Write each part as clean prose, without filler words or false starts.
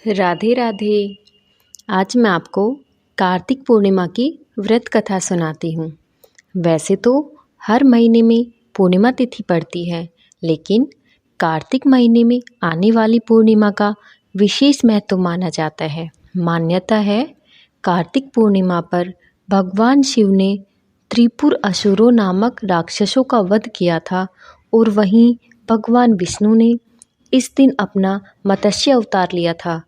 राधे राधे। आज मैं आपको कार्तिक पूर्णिमा की व्रत कथा सुनाती हूँ। वैसे तो हर महीने में पूर्णिमा तिथि पड़ती है, लेकिन कार्तिक महीने में आने वाली पूर्णिमा का विशेष महत्व माना जाता है। मान्यता है, कार्तिक पूर्णिमा पर भगवान शिव ने त्रिपुर असुरों नामक राक्षसों का वध किया था और वहीं भगवान विष्णु ने इस दिन अपना मत्स्य अवतार लिया था।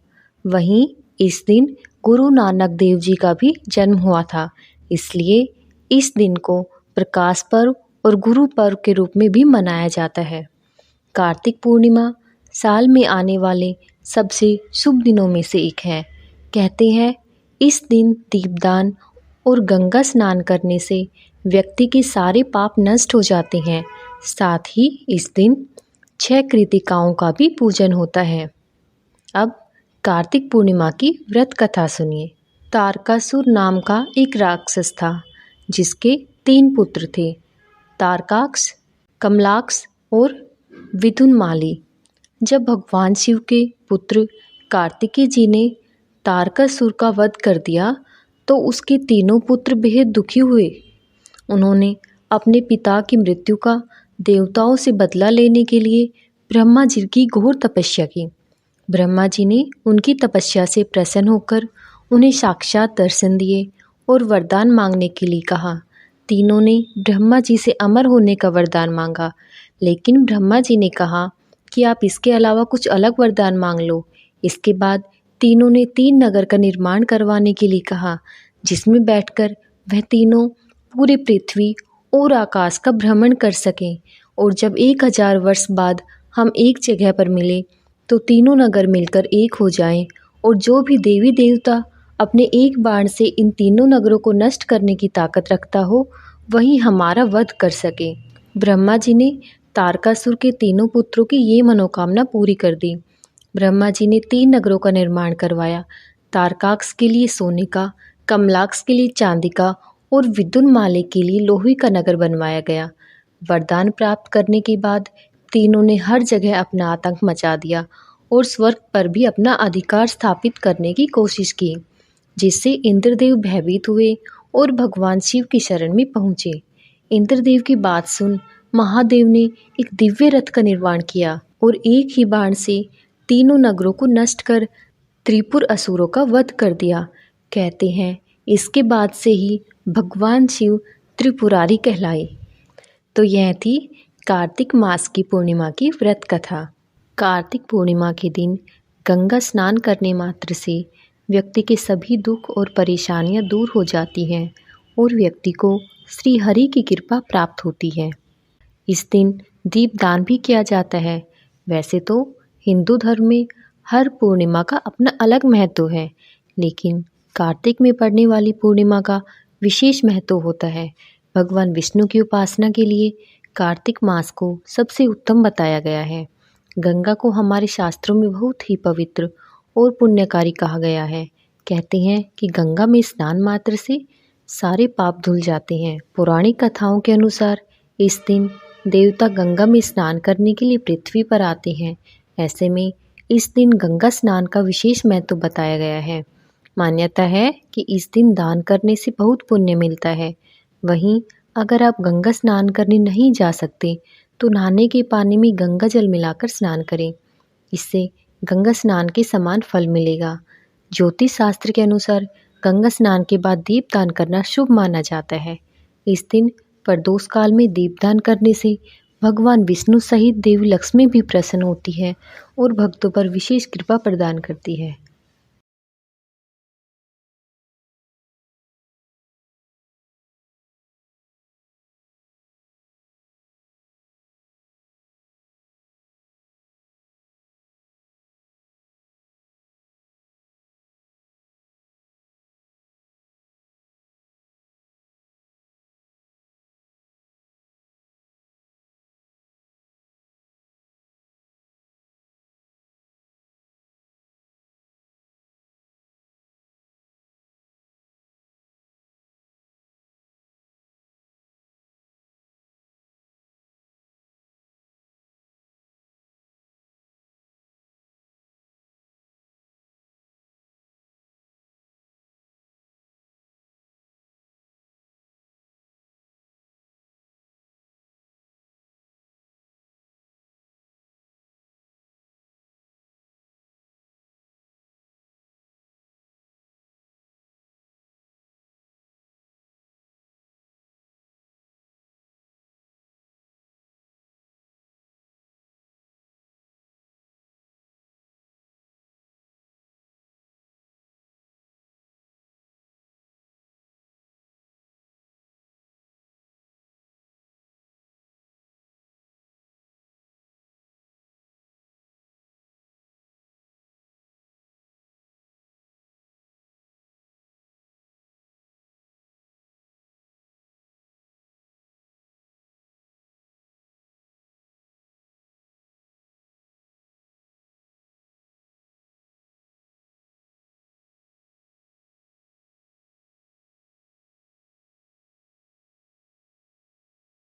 वहीं इस दिन गुरु नानक देव जी का भी जन्म हुआ था, इसलिए इस दिन को प्रकाश पर्व और गुरु पर्व के रूप में भी मनाया जाता है। कार्तिक पूर्णिमा साल में आने वाले सबसे शुभ दिनों में से एक है। कहते हैं, इस दिन दीपदान और गंगा स्नान करने से व्यक्ति के सारे पाप नष्ट हो जाते हैं। साथ ही इस दिन 6 कृतिकाओं का भी पूजन होता है। अब कार्तिक पूर्णिमा की व्रत कथा सुनिए। तारकासुर नाम का एक राक्षस था, जिसके 3 पुत्र थे, तारकाक्ष, कमलाक्ष और विदुनमाली। जब भगवान शिव के पुत्र कार्तिकेय जी ने तारकासुर का वध कर दिया तो उसके तीनों पुत्र बेहद दुखी हुए। उन्होंने अपने पिता की मृत्यु का देवताओं से बदला लेने के लिए ब्रह्मा जी की घोर तपस्या की। ब्रह्मा जी ने उनकी तपस्या से प्रसन्न होकर उन्हें साक्षात दर्शन दिए और वरदान मांगने के लिए कहा। तीनों ने ब्रह्मा जी से अमर होने का वरदान मांगा, लेकिन ब्रह्मा जी ने कहा कि आप इसके अलावा कुछ अलग वरदान मांग लो। इसके बाद तीनों ने 3 नगर का निर्माण करवाने के लिए कहा, जिसमें बैठकर वह तीनों पूरे पृथ्वी और आकाश का भ्रमण कर सकें। और जब 1000 वर्ष बाद हम एक जगह पर मिले तो तीनों नगर मिलकर एक हो जाएं और जो भी देवी देवता अपने एक बाण से इन तीनों नगरों को नष्ट करने की ताकत रखता हो, वही हमारा वध कर सके। ब्रह्मा जी ने तारकासुर के तीनों पुत्रों की ये मनोकामना पूरी कर दी। ब्रह्मा जी ने 3 नगरों का निर्माण करवाया। तारकाक्ष के लिए सोने का, कमलाक्ष के लिए चांदी का और विदुनमाली के लिए लोहे का नगर बनवाया गया। वरदान प्राप्त करने के बाद तीनों ने हर जगह अपना आतंक मचा दिया और स्वर्ग पर भी अपना अधिकार स्थापित करने की कोशिश की, जिससे इंद्रदेव भयभीत हुए और भगवान शिव की शरण में पहुँचे। इंद्रदेव की बात सुन महादेव ने एक दिव्य रथ का निर्माण किया और एक ही बाण से तीनों नगरों को नष्ट कर त्रिपुर असुरों का वध कर दिया। कहते हैं, इसके बाद से ही भगवान शिव त्रिपुरारी कहलाए। तो यह थी कार्तिक मास की पूर्णिमा की व्रत कथा। कार्तिक पूर्णिमा के दिन गंगा स्नान करने मात्र से व्यक्ति के सभी दुख और परेशानियां दूर हो जाती हैं और व्यक्ति को श्री हरि की कृपा प्राप्त होती है। इस दिन दीपदान भी किया जाता है। वैसे तो हिंदू धर्म में हर पूर्णिमा का अपना अलग महत्व है, लेकिन कार्तिक में पड़ने वाली पूर्णिमा का विशेष महत्व होता है। भगवान विष्णु की उपासना के लिए कार्तिक मास को सबसे उत्तम बताया गया है। गंगा को हमारे शास्त्रों में बहुत ही पवित्र और पुण्यकारी कहा गया है। कहते हैं कि गंगा में स्नान मात्र से सारे पाप धुल जाते हैं। पौराणिक कथाओं के अनुसार इस दिन देवता गंगा में स्नान करने के लिए पृथ्वी पर आते हैं। ऐसे में इस दिन गंगा स्नान का विशेष महत्व बताया गया है। मान्यता है कि इस दिन दान करने से बहुत पुण्य मिलता है। वहीं अगर आप गंगा स्नान करने नहीं जा सकते तो नहाने के पानी में गंगा जल मिलाकर स्नान करें। इससे गंगा स्नान के समान फल मिलेगा। ज्योतिष शास्त्र के अनुसार गंगा स्नान के बाद दीपदान करना शुभ माना जाता है। इस दिन प्रदोष काल में दीपदान करने से भगवान विष्णु सहित देवी लक्ष्मी भी प्रसन्न होती है और भक्तों पर विशेष कृपा प्रदान करती है।